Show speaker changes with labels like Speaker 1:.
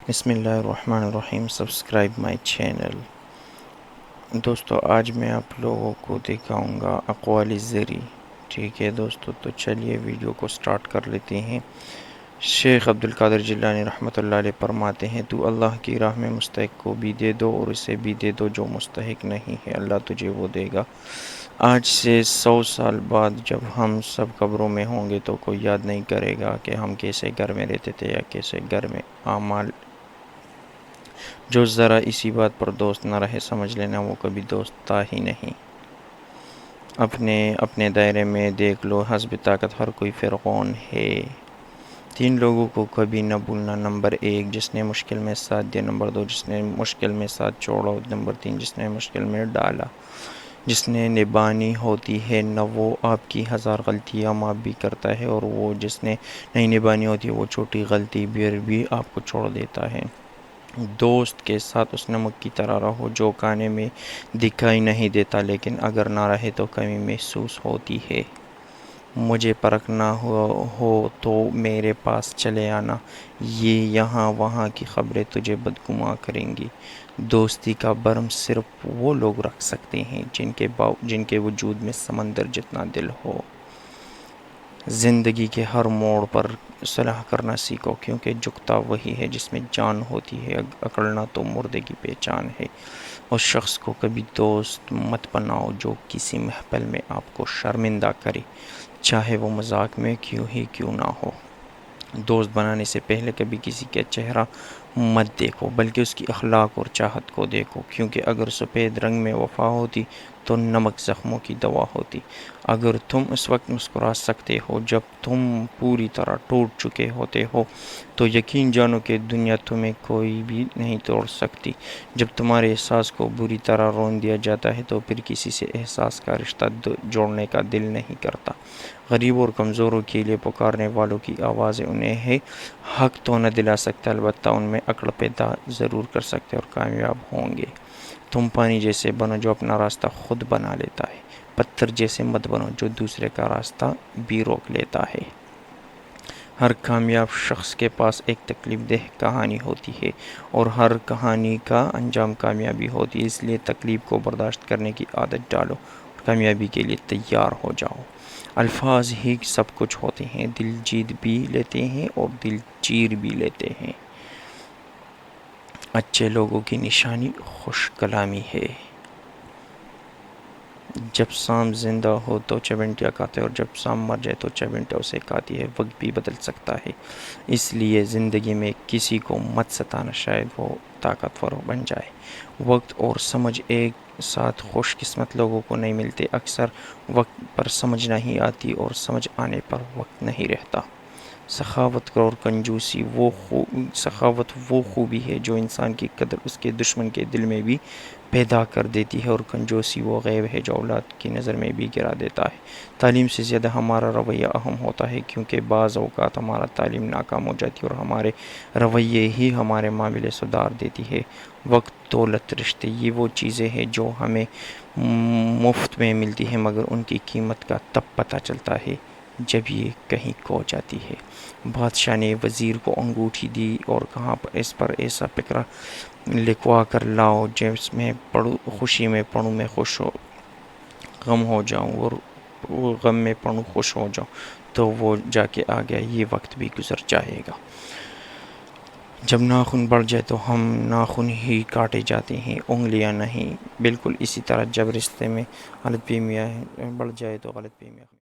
Speaker 1: بسم اللہ الرحمن الرحیم، سبسکرائب مائی چینل۔ دوستو، آج میں آپ لوگوں کو دکھاؤں گا اقوال زری۔ ٹھیک ہے دوستو، تو چلیے ویڈیو کو سٹارٹ کر لیتے ہیں۔ شیخ عبدالقادر جیلانی رحمۃ اللہ علیہ فرماتے ہیں، تو اللہ کی راہ میں مستحق کو بھی دے دو اور اسے بھی دے دو جو مستحق نہیں ہے، اللہ تجھے وہ دے گا۔ آج سے 100 سال بعد جب ہم سب قبروں میں ہوں گے تو کوئی یاد نہیں کرے گا کہ ہم کیسے گھر میں رہتے تھے یا کیسے گھر میں اعمال۔ جو ذرا اسی بات پر دوست نہ رہے، سمجھ لینا وہ کبھی دوست تھا ہی نہیں۔ اپنے دائرے میں دیکھ لو، حسب طاقت ہر کوئی فرعون ہے۔ 3 لوگوں کو کبھی نہ بھولنا: نمبر 1 جس نے مشکل میں ساتھ دیا، نمبر 2 جس نے مشکل میں ساتھ چھوڑا، نمبر 3 جس نے مشکل میں ڈالا۔ جس نے نبھانی ہوتی ہے نہ وہ آپ کی 1000 غلطیاں معاف بھی کرتا ہے، اور وہ جس نے نہیں نبھانی ہوتی وہ چھوٹی غلطی بھی آپ کو چھوڑ دیتا ہے۔ دوست کے ساتھ اس نمک کی طرح رہو جو کھانے میں دکھائی نہیں دیتا لیکن اگر نہ رہے تو کمی محسوس ہوتی ہے۔ مجھے پرکھنا ہو تو میرے پاس چلے آنا، یہ یہاں وہاں کی خبریں تجھے بدگماں کریں گی۔ دوستی کا برم صرف وہ لوگ رکھ سکتے ہیں جن کے وجود میں سمندر جتنا دل ہو۔ زندگی کے ہر موڑ پر صلح کرنا سیکھو، کیونکہ جھکتا وہی ہے جس میں جان ہوتی ہے، اکڑنا تو مردے کی پہچان ہے۔ اس شخص کو کبھی دوست مت بناؤ جو کسی محفل میں آپ کو شرمندہ کرے، چاہے وہ مذاق میں کیوں نہ ہو۔ دوست بنانے سے پہلے کبھی کسی کا چہرہ مت دیکھو بلکہ اس کی اخلاق اور چاہت کو دیکھو، کیونکہ اگر سفید رنگ میں وفا ہوتی تو نمک زخموں کی دوا ہوتی۔ اگر تم اس وقت مسکرا سکتے ہو جب تم پوری طرح ٹوٹ چکے ہوتے ہو تو یقین جانو کہ دنیا تمہیں کوئی بھی نہیں توڑ سکتی۔ جب تمہارے احساس کو بری طرح رون دیا جاتا ہے تو پھر کسی سے احساس کا رشتہ جوڑنے کا دل نہیں کرتا۔ غریبوں اور کمزوروں کے لیے پکارنے والوں کی آوازیں انہیں ہے حق تو نہ دلا سکتے، البتہ ان میں عقل پیدا ضرور کر سکتے اور کامیاب ہوں گے۔ تم پانی جیسے بنو جو اپنا راستہ خود بنا لیتا ہے، پتھر جیسے مت بنو جو دوسرے کا راستہ بھی روک لیتا ہے۔ ہر کامیاب شخص کے پاس ایک تکلیف دہ کہانی ہوتی ہے اور ہر کہانی کا انجام کامیابی ہوتی ہے، اس لیے تکلیف کو برداشت کرنے کی عادت ڈالو اور کامیابی کے لیے تیار ہو جاؤ۔ الفاظ ہی سب کچھ ہوتے ہیں، دل جیت بھی لیتے ہیں اور دل چیر بھی لیتے ہیں۔ اچھے لوگوں کی نشانی خوش کلامی ہے۔ جب سانپ زندہ ہو تو چیونٹیاں کھاتا ہے اور جب سانپ مر جائے تو چیونٹیاں اسے کھاتی ہے۔ وقت بھی بدل سکتا ہے، اس لیے زندگی میں کسی کو مت ستانا، شاید وہ طاقتور بن جائے۔ وقت اور سمجھ ایک ساتھ خوش قسمت لوگوں کو نہیں ملتے، اکثر وقت پر سمجھ نہیں آتی اور سمجھ آنے پر وقت نہیں رہتا۔ سخاوت اور کنجوسی سخاوت وہ خوبی ہے جو انسان کی قدر اس کے دشمن کے دل میں بھی پیدا کر دیتی ہے، اور کنجوسی وہ غیب ہے جو اولاد کی نظر میں بھی گرا دیتا ہے۔ تعلیم سے زیادہ ہمارا رویہ اہم ہوتا ہے، کیونکہ بعض اوقات ہمارا تعلیم ناکام ہو جاتی ہے اور ہمارے رویے ہی ہمارے معاملے سدھار دیتی ہے۔ وقت، دولت، رشتے، یہ وہ چیزیں ہیں جو ہمیں مفت میں ملتی ہیں، مگر ان کی قیمت کا تب پتہ چلتا ہے جب یہ کہیں کھو جاتی ہے۔ بادشاہ نے وزیر کو انگوٹھی دی اور کہا، اس پر ایسا فقرہ لکھوا کر لاؤ جس میں خوشی میں پڑھوں میں خوش ہو غم ہو جاؤں اور غم میں پڑھوں خوش ہو جاؤں۔ تو وہ جا کے آ گیا، یہ وقت بھی گزر جائے گا۔ جب ناخن بڑھ جائے تو ہم ناخن ہی کاٹے جاتے ہیں، انگلیاں نہیں۔ بالکل اسی طرح جب رشتے میں غلط فہمیاں بڑھ جائے تو غلط فہمیاں